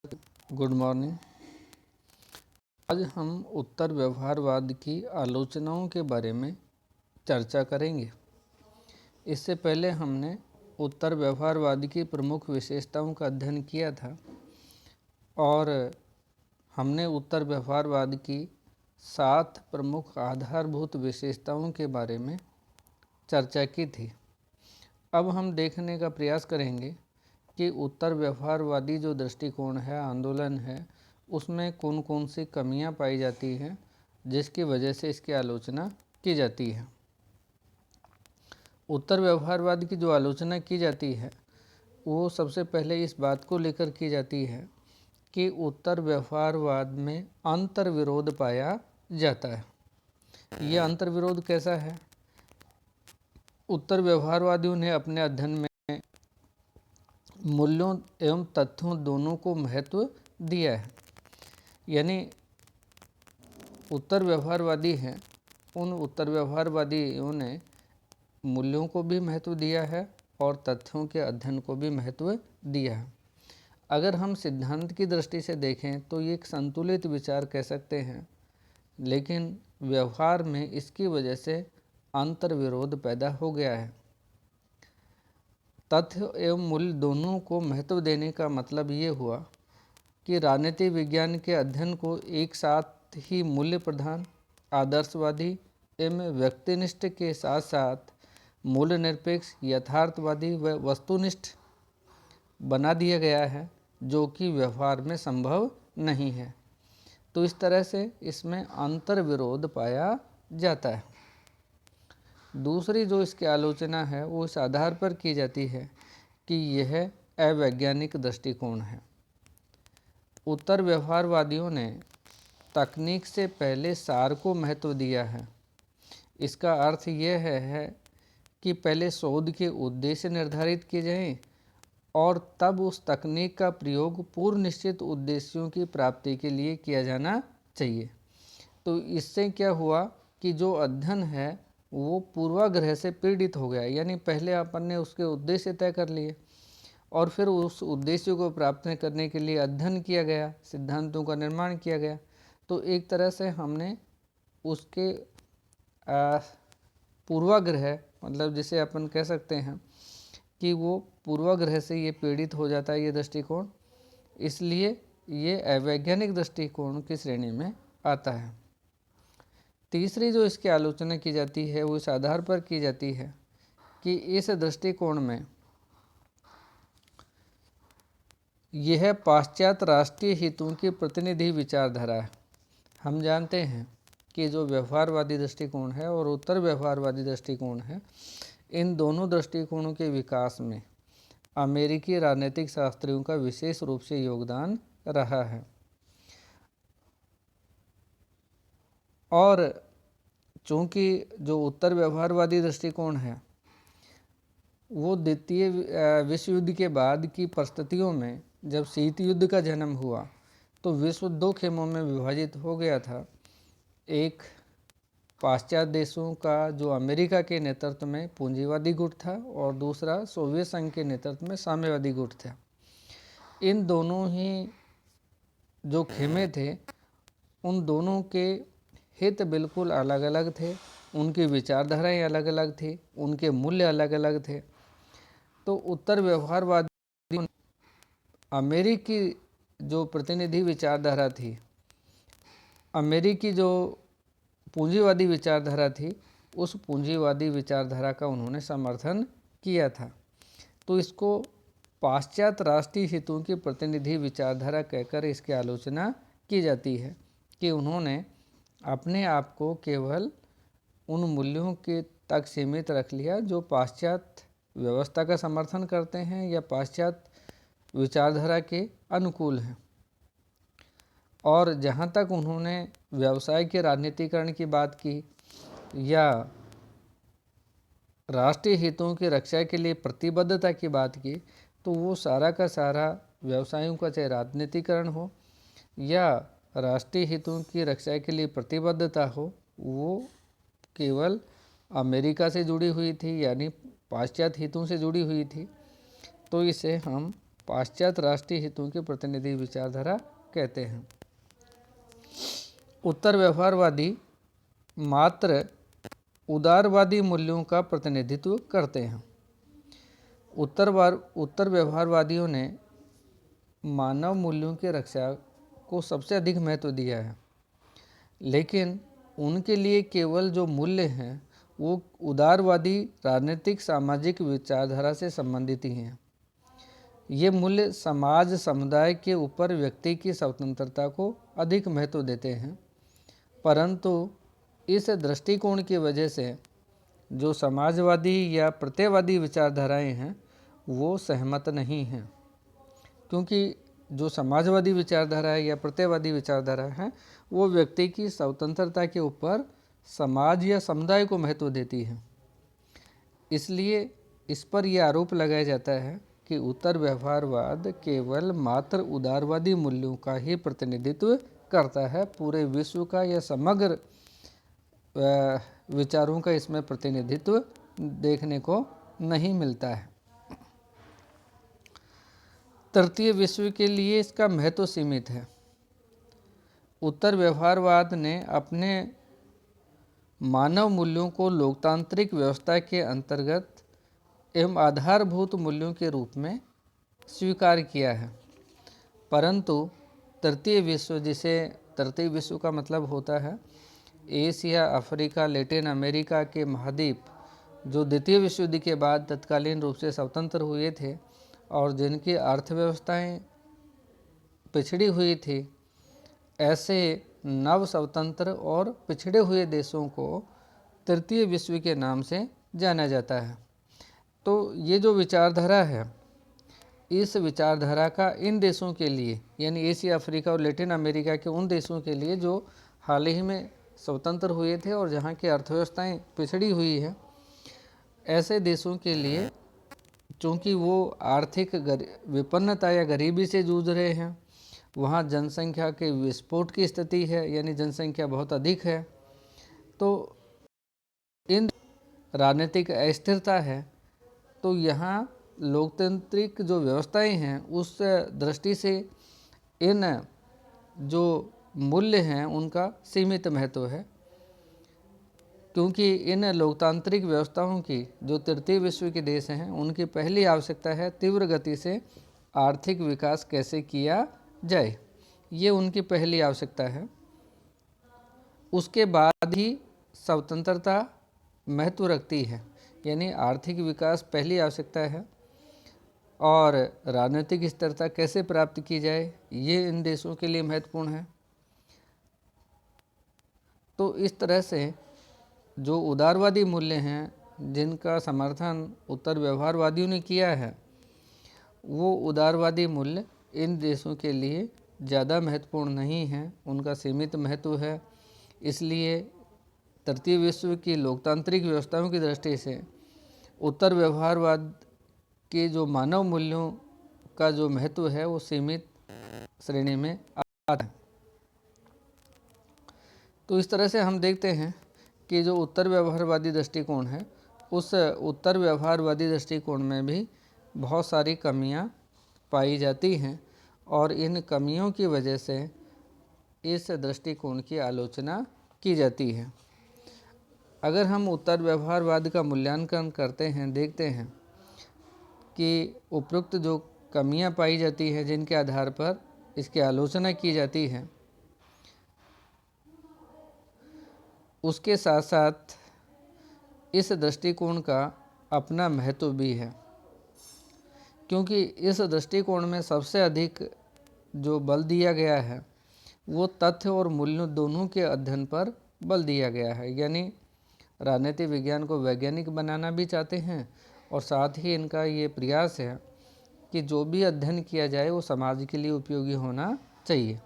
Good morning. आज हम उत्तर व्यवहारवाद की आलोचनाओं के बारे में चर्चा करेंगे। इससे पहले हमने उत्तर व्यवहारवाद की प्रमुख विशेषताओं का अध्ययन किया था और हमने उत्तर व्यवहारवाद की 7 प्रमुख आधारभूत विशेषताओं के बारे में चर्चा की थी। अब हम देखने का प्रयास करेंगे कि उत्तर व्यवहारवादी जो दृष्टिकोण है, आंदोलन है, उसमें कौन कौन सी कमियां पाई जाती हैं जिसकी वजह से इसकी आलोचना की जाती है। उत्तर व्यवहारवाद की जो आलोचना की जाती है वो सबसे पहले इस बात को लेकर की जाती है कि उत्तर व्यवहारवाद में अंतर्विरोध पाया जाता है। ये अंतर्विरोध कैसा है? उत्तर व्यवहारवादियों ने अपने अध्ययन में मूल्यों एवं तथ्यों दोनों को महत्व दिया है। यानी उत्तर व्यवहारवादी हैं, उन उत्तर व्यवहारवादियों ने मूल्यों को भी महत्व दिया है और तथ्यों के अध्ययन को भी महत्व दिया है। अगर हम सिद्धांत की दृष्टि से देखें तो ये एक संतुलित विचार कह सकते हैं, लेकिन व्यवहार में इसकी वजह से अंतर्विरोध पैदा हो गया है। तथ्य एवं मूल्य दोनों को महत्व देने का मतलब ये हुआ कि राजनीति विज्ञान के अध्ययन को एक साथ ही मूल्य प्रधान, आदर्शवादी एवं व्यक्तिनिष्ठ के साथ साथ मूल्य निरपेक्ष, यथार्थवादी व वस्तुनिष्ठ बना दिया गया है, जो कि व्यवहार में संभव नहीं है। तो इस तरह से इसमें अंतर्विरोध पाया जाता है। दूसरी जो इसकी आलोचना है वो इस आधार पर की जाती है कि यह अवैज्ञानिक दृष्टिकोण है। उत्तर व्यवहारवादियों ने तकनीक से पहले सार को महत्व दिया है। इसका अर्थ यह है कि पहले शोध के उद्देश्य निर्धारित किए जाएं और तब उस तकनीक का प्रयोग पूर्व निश्चित उद्देश्यों की प्राप्ति के लिए किया जाना चाहिए। तो इससे क्या हुआ कि जो अध्ययन है वो पूर्वाग्रह से पीड़ित हो गया। यानी पहले अपन ने उसके उद्देश्य तय कर लिए और फिर उस उद्देश्य को प्राप्त करने के लिए अध्ययन किया गया, सिद्धांतों का निर्माण किया गया। तो एक तरह से हमने उसके पूर्वाग्रह, मतलब जिसे अपन कह सकते हैं कि वो पूर्वाग्रह से ये पीड़ित हो जाता है ये दृष्टिकोण, इसलिए ये अवैज्ञानिक दृष्टिकोण की श्रेणी में आता है। तीसरी जो इसकी आलोचना की जाती है वो इस आधार पर की जाती है कि इस दृष्टिकोण में यह पाश्चात्य राष्ट्रीय हितों की प्रतिनिधि विचारधारा है। हम जानते हैं कि जो व्यवहारवादी दृष्टिकोण है और उत्तर व्यवहारवादी दृष्टिकोण है, इन दोनों दृष्टिकोणों के विकास में अमेरिकी राजनीतिक शास्त्रियों का विशेष रूप से योगदान रहा है। और चूँकि जो उत्तर व्यवहारवादी दृष्टिकोण है वो द्वितीय विश्व युद्ध के बाद की परिस्थितियों में जब शीत युद्ध का जन्म हुआ तो विश्व 2 खेमों में विभाजित हो गया था। एक पाश्चात्य देशों का जो अमेरिका के नेतृत्व में पूंजीवादी गुट था और दूसरा सोवियत संघ के नेतृत्व में साम्यवादी गुट था। इन दोनों ही जो खेमे थे उन दोनों के हित बिल्कुल अलग अलग थे, उनकी विचारधाराएं अलग अलग थी, उनके मूल्य अलग अलग थे। तो उत्तर व्यवहारवादी अमेरिकी जो प्रतिनिधि विचारधारा थी, अमेरिकी जो पूंजीवादी विचारधारा थी, उस पूंजीवादी विचारधारा का उन्होंने समर्थन किया था। तो इसको पाश्चात्य राष्ट्रीय हितों की प्रतिनिधि विचारधारा कहकर इसकी आलोचना की जाती है कि उन्होंने अपने आप को केवल उन मूल्यों के तक सीमित रख लिया जो पाश्चात्य व्यवस्था का समर्थन करते हैं या पाश्चात्य विचारधारा के अनुकूल हैं। और जहाँ तक उन्होंने व्यवसाय के राजनीतिकरण की बात की या राष्ट्रीय हितों की रक्षा के लिए प्रतिबद्धता की बात की, तो वो सारा का सारा व्यवसायों का चाहे राजनीतिकरण हो या राष्ट्रीय हितों की रक्षा के लिए प्रतिबद्धता हो, वो केवल अमेरिका से जुड़ी हुई थी, यानी पाश्चात्य हितों से जुड़ी हुई थी। तो इसे हम पाश्चात्य राष्ट्रीय हितों के प्रतिनिधि विचारधारा कहते हैं। उत्तर व्यवहारवादी मात्र उदारवादी मूल्यों का प्रतिनिधित्व करते हैं। उत्तर व्यवहारवादियों ने मानव मूल्यों की रक्षा को सबसे अधिक महत्व दिया है, लेकिन उनके लिए केवल जो मूल्य हैं वो उदारवादी राजनीतिक सामाजिक विचारधारा से संबंधित ही हैं। ये मूल्य समाज समुदाय के ऊपर व्यक्ति की स्वतंत्रता को अधिक महत्व देते हैं, परंतु इस दृष्टिकोण की वजह से जो समाजवादी या प्रत्ययवादी विचारधाराएं हैं वो सहमत नहीं हैं, क्योंकि जो समाजवादी विचारधारा है या प्रत्ययवादी विचारधारा है वो व्यक्ति की स्वतंत्रता के ऊपर समाज या समुदाय को महत्व देती है। इसलिए इस पर यह आरोप लगाया जाता है कि उत्तर व्यवहारवाद केवल मात्र उदारवादी मूल्यों का ही प्रतिनिधित्व करता है, पूरे विश्व का या समग्र विचारों का इसमें प्रतिनिधित्व देखने को नहीं मिलता है। तृतीय विश्व के लिए इसका महत्व सीमित है। उत्तर व्यवहारवाद ने अपने मानव मूल्यों को लोकतांत्रिक व्यवस्था के अंतर्गत एवं आधारभूत मूल्यों के रूप में स्वीकार किया है, परंतु तृतीय विश्व, जिसे तृतीय विश्व का मतलब होता है एशिया, अफ्रीका, लैटिन अमेरिका के महाद्वीप, जो द्वितीय विश्व युद्ध के बाद तत्कालीन रूप से स्वतंत्र हुए थे और जिनकी अर्थव्यवस्थाएं पिछड़ी हुई थी, ऐसे नव स्वतंत्र और पिछड़े हुए देशों को तृतीय विश्व के नाम से जाना जाता है। तो ये जो विचारधारा है, इस विचारधारा का इन देशों के लिए, यानी एशिया, अफ्रीका और लैटिन अमेरिका के उन देशों के लिए जो हाल ही में स्वतंत्र हुए थे और जहाँ की अर्थव्यवस्थाएं पिछड़ी हुई है, ऐसे देशों के लिए चूँकि वो आर्थिक विपन्नता या गरीबी से जूझ रहे हैं, वहाँ जनसंख्या के विस्फोट की स्थिति है, यानी जनसंख्या बहुत अधिक है, तो इन राजनीतिक अस्थिरता है, तो यहाँ लोकतांत्रिक जो व्यवस्थाएं हैं उस दृष्टि से इन जो मूल्य हैं उनका सीमित महत्व है, क्योंकि इन लोकतांत्रिक व्यवस्थाओं की जो तृतीय विश्व के देश हैं उनकी पहली आवश्यकता है तीव्र गति से आर्थिक विकास कैसे किया जाए, ये उनकी पहली आवश्यकता है। उसके बाद ही स्वतंत्रता महत्व रखती है, यानी आर्थिक विकास पहली आवश्यकता है और राजनीतिक स्थिरता कैसे प्राप्त की जाए ये इन देशों के लिए महत्वपूर्ण है। तो इस तरह से जो उदारवादी मूल्य हैं जिनका समर्थन उत्तर व्यवहारवादियों ने किया है, वो उदारवादी मूल्य इन देशों के लिए ज़्यादा महत्वपूर्ण नहीं है, उनका सीमित महत्व है। इसलिए तृतीय विश्व की लोकतांत्रिक व्यवस्थाओं की दृष्टि से उत्तर व्यवहारवाद के जो मानव मूल्यों का जो महत्व है वो सीमित श्रेणी में आता है। तो इस तरह से हम देखते हैं कि जो उत्तर व्यवहारवादी दृष्टिकोण है, उस उत्तर व्यवहारवादी दृष्टिकोण में भी बहुत सारी कमियां पाई जाती हैं और इन कमियों की वजह से इस दृष्टिकोण की आलोचना की जाती है। अगर हम उत्तर व्यवहारवाद का मूल्यांकन करते हैं, देखते हैं कि उपरोक्त जो कमियां पाई जाती हैं जिनके आधार पर इसकी आलोचना की जाती है, उसके साथ साथ इस दृष्टिकोण का अपना महत्व भी है, क्योंकि इस दृष्टिकोण में सबसे अधिक जो बल दिया गया है वो तथ्य और मूल्य दोनों के अध्ययन पर बल दिया गया है। यानी राजनीतिक विज्ञान को वैज्ञानिक बनाना भी चाहते हैं और साथ ही इनका ये प्रयास है कि जो भी अध्ययन किया जाए वो समाज के लिए उपयोगी होना चाहिए।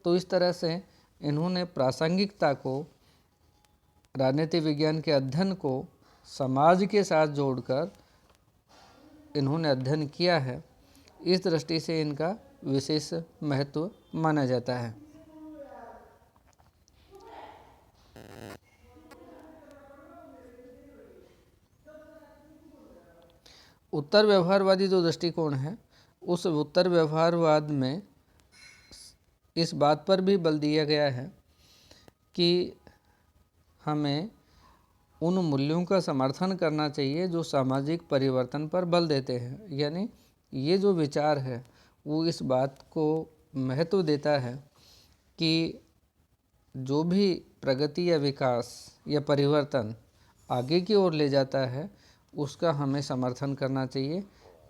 तो इस तरह से इन्होंने प्रासंगिकता को, राजनीतिक विज्ञान के अध्ययन को समाज के साथ जोड़कर इन्होंने अध्ययन किया है। इस दृष्टि से इनका विशेष महत्व माना जाता है। उत्तर व्यवहारवादी जो दृष्टिकोण है उस उत्तर व्यवहारवाद में इस बात पर भी बल दिया गया है कि हमें उन मूल्यों का समर्थन करना चाहिए जो सामाजिक परिवर्तन पर बल देते हैं। यानी ये जो विचार है वो इस बात को महत्व देता है कि जो भी प्रगति या विकास या परिवर्तन आगे की ओर ले जाता है उसका हमें समर्थन करना चाहिए।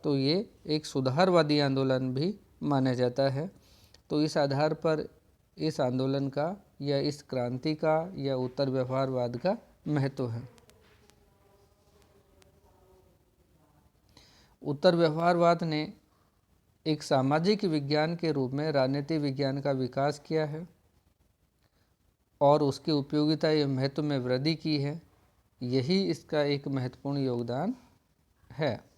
तो ये एक सुधारवादी आंदोलन भी माना जाता है। तो इस आधार पर इस आंदोलन का या इस क्रांति का या उत्तर व्यवहारवाद का महत्व है। उत्तर व्यवहारवाद ने एक सामाजिक विज्ञान के रूप में राजनीति विज्ञान का विकास किया है और उसकी उपयोगिता या महत्व में वृद्धि की है। यही इसका एक महत्वपूर्ण योगदान है।